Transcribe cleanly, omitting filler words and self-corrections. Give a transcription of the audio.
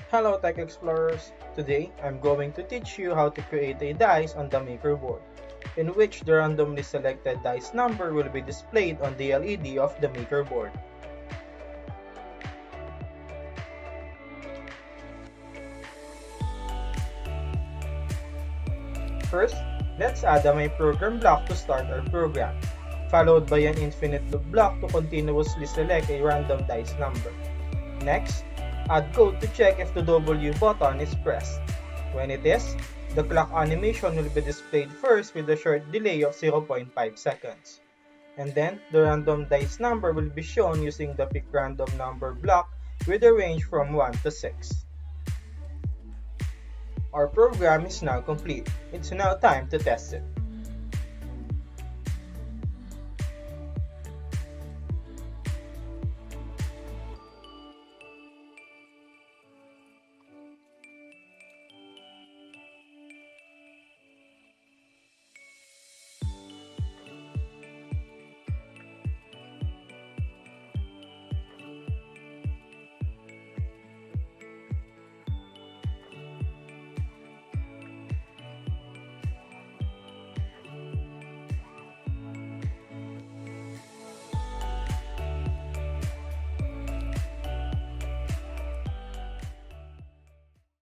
Hello Tech Explorers! Today, I'm going to teach you how to create a dice on the Maker board, in which the randomly selected dice number will be displayed on the LED of the Maker board. First, let's add a MyProgram block to start our program, followed by an infinite loop block to continuously select a random dice number. Next, add code to check if the W button is pressed. When it is, the clock animation will be displayed first with a short delay of 0.5 seconds. And then, the random dice number will be shown using the pick random number block with a range from 1 to 6. Our program is now complete. It's now time to test it.